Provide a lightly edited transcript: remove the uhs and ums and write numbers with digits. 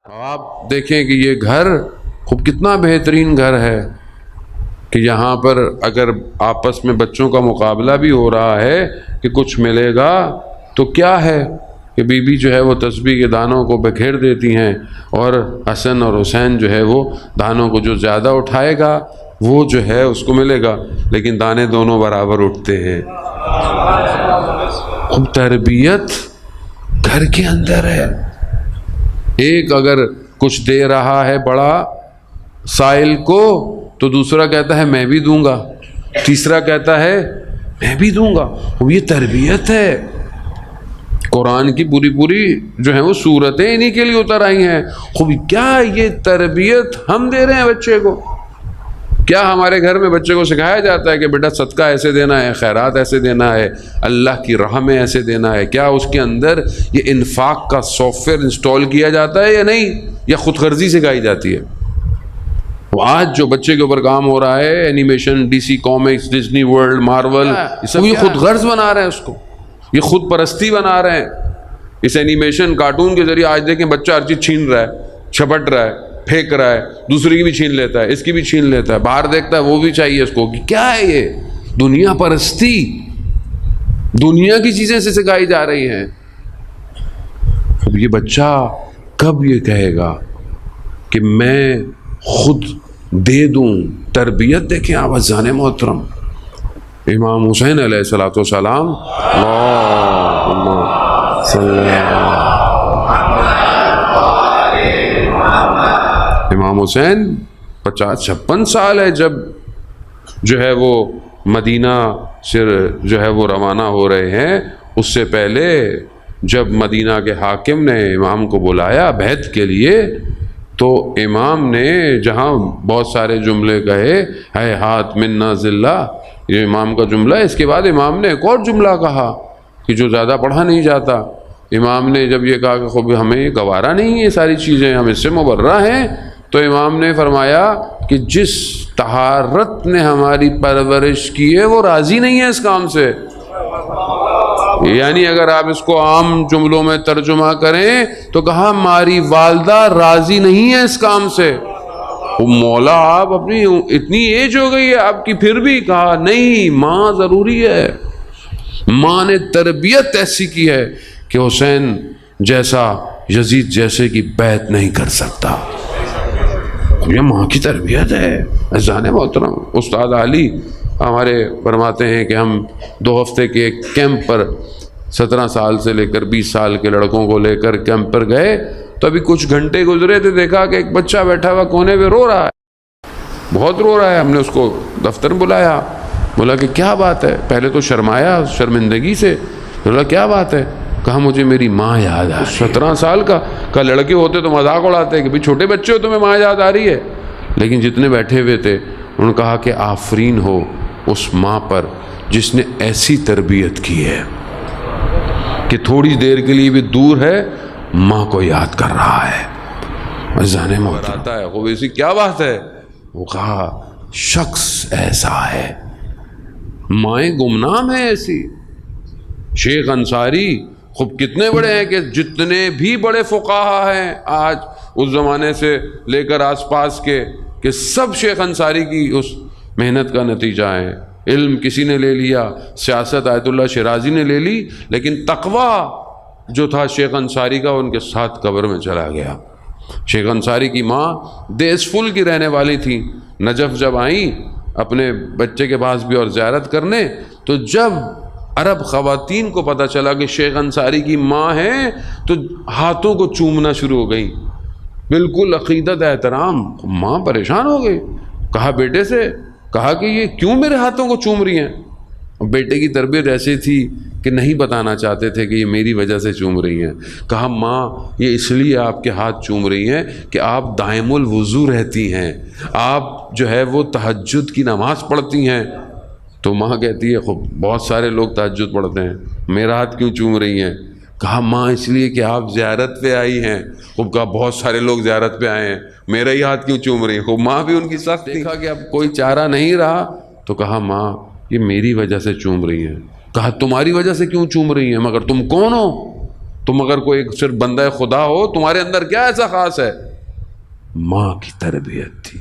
آپ دیکھیں کہ یہ گھر خوب کتنا بہترین گھر ہے کہ یہاں پر اگر آپس میں بچوں کا مقابلہ بھی ہو رہا ہے کہ کچھ ملے گا تو کیا ہے کہ بیوی جو ہے وہ تسبیح کے دانوں کو بکھیر دیتی ہیں اور حسن اور حسین جو ہے وہ دانوں کو جو زیادہ اٹھائے گا وہ جو ہے اس کو ملے گا، لیکن دانے دونوں برابر اٹھتے ہیں۔ خوب تربیت گھر کے اندر ہے۔ ایک اگر کچھ دے رہا ہے بڑا سائل کو تو دوسرا کہتا ہے میں بھی دوں گا، تیسرا کہتا ہے میں بھی دوں گا۔ یہ تربیت ہے۔ قرآن کی پوری جو ہے وہ صورتیں انہی کے لیے اتر آئی ہیں۔ خوب کیا یہ تربیت ہم دے رہے ہیں بچے کو؟ کیا ہمارے گھر میں بچے کو سکھایا جاتا ہے کہ بیٹا صدقہ ایسے دینا ہے، خیرات ایسے دینا ہے، اللہ کی راہ میں ایسے دینا ہے؟ کیا اس کے اندر یہ انفاق کا سافٹ ویئر انسٹال کیا جاتا ہے یا نہیں، یا خود غرضی سکھائی جاتی ہے؟ آج جو بچے کے اوپر کام ہو رہا ہے، animation, D C comics, Disney world, Marvel, یہ خود غرض بنا رہے ہیں اس کو، یہ خود پرستی بنا رہے ہیں۔ اس اینیمیشن کارٹون کے ذریعے آج دیکھیں بچہ ہر چیز چھین رہا ہے، چھپٹ رہا ہے، پھینک رہا ہے، دوسرے کی بھی چھین لیتا ہے، اس کی بھی چھین لیتا ہے، باہر دیکھتا ہے وہ بھی چاہیے اس کو۔ کیا ہے یہ؟ دنیا پرستی، دنیا کی چیزیں سے سکھائی جا رہی ہیں۔ اب یہ بچہ کب یہ کہے گا کہ میں خود دے دوں؟ تربیت دیکھیں آپ عزیزان محترم، امام حسین علیہ الصلوۃ والسلام، اللہم صلی اللہ، امام حسین 50-56 سال ہے جب جو ہے وہ مدینہ سے جو ہے وہ روانہ ہو رہے ہیں۔ اس سے پہلے جب مدینہ کے حاکم نے امام کو بلایا بیعت کے لیے تو امام نے جہاں بہت سارے جملے کہے، ہے ہاتھ منا ذلہ، یہ امام کا جملہ ہے۔ اس کے بعد امام نے ایک اور جملہ کہا کہ جو زیادہ پڑھا نہیں جاتا۔ امام نے جب یہ کہا کہ خوب ہمیں گوارا نہیں ہے یہ ساری چیزیں، ہم اس سے مبرہ ہیں، تو امام نے فرمایا کہ جس طہارت نے ہماری پرورش کی ہے وہ راضی نہیں ہے اس کام سے۔ یعنی اگر آپ اس کو عام جملوں میں ترجمہ کریں تو کہا ہماری والدہ راضی نہیں ہے اس کام سے۔ مولا آپ اپنی اتنی ایج ہو گئی ہے آپ کی، پھر بھی کہا نہیں ماں ضروری ہے۔ ماں نے تربیت ایسی کی ہے کہ حسین جیسا، یزید جیسے کی بیعت نہیں کر سکتا۔ یہ ماں کی تربیت ہے عزیزان محترم۔ استاد علی ہمارے فرماتے ہیں کہ ہم 2 ہفتے کے ایک کیمپ پر 17 سال سے لے کر 20 سال کے لڑکوں کو لے کر کیمپ پر گئے تو ابھی کچھ گھنٹے گزرے تھے، دیکھا کہ ایک بچہ بیٹھا ہوا کونے پہ رو رہا ہے، بہت رو رہا ہے۔ ہم نے اس کو دفتر بلایا، بولا کہ کیا بات ہے؟ پہلے تو شرمایا شرمندگی سے، بولا کیا بات ہے؟ کہا مجھے میری ماں یاد آ رہی ہے۔ 17 سال کا لڑکے ہوتے تو مذاق اڑاتے کہ بھئی چھوٹے بچے ہو تمہیں ماں یاد آ رہی ہے، لیکن جتنے بیٹھے ہوئے تھے انہوں نے کہا کہ آفرین ہو اس ماں پر جس نے ایسی تربیت کی ہے کہ تھوڑی دیر کے لیے بھی دور ہے ماں کو یاد کر رہا ہے۔ عزیزان محترم آتا ہے وہ ایسی کیا بات ہے؟ وہ کہا شخص ایسا ہے، مائیں گمنام ہے ایسی۔ شیخ انصاری خوب کتنے بڑے ہیں کہ جتنے بھی بڑے فقہا ہیں آج اس زمانے سے لے کر آس پاس کے، کہ سب شیخ انصاری کی اس محنت کا نتیجہ ہے۔ علم کسی نے لے لیا، سیاست آیت اللہ شیرازی نے لے لی، لیکن تقوی جو تھا شیخ انصاری کا ان کے ساتھ قبر میں چلا گیا۔ شیخ انصاری کی ماں دیس فل کی رہنے والی تھی۔ نجف جب آئیں اپنے بچے کے پاس بھی اور زیارت کرنے، تو جب عرب خواتین کو پتہ چلا کہ شیخ انصاری کی ماں ہے تو ہاتھوں کو چومنا شروع ہو گئی، بالکل عقیدت احترام۔ ماں پریشان ہو گئی، کہا بیٹے سے، کہا کہ یہ کیوں میرے ہاتھوں کو چوم رہی ہیں؟ بیٹے کی تربیت ایسی تھی کہ نہیں بتانا چاہتے تھے کہ یہ میری وجہ سے چوم رہی ہیں۔ کہا ماں یہ اس لیے آپ کے ہاتھ چوم رہی ہیں کہ آپ دائم الوضو رہتی ہیں، آپ جو ہے وہ تہجد کی نماز پڑھتی ہیں۔ تو ماں کہتی ہے خوب بہت سارے لوگ تہجد پڑھتے ہیں، میرا ہاتھ کیوں چوم رہی ہیں؟ کہا ماں اس لیے کہ آپ زیارت پہ آئی ہیں۔ خوب کہا بہت سارے لوگ زیارت پہ آئے ہیں، میرا ہی ہاتھ کیوں چوم رہی ہیں؟ خوب ماں بھی ان کی سخت تھی۔ دیکھا کہ اب کوئی چارہ نہیں رہا تو کہا ماں یہ میری وجہ سے چوم رہی ہیں۔ کہا تمہاری وجہ سے کیوں چوم رہی ہیں؟ مگر تم کون ہو؟ تم اگر کوئی صرف بندہ خدا ہو، تمہارے اندر کیا ایسا خاص ہے؟ ماں کی تربیت تھی،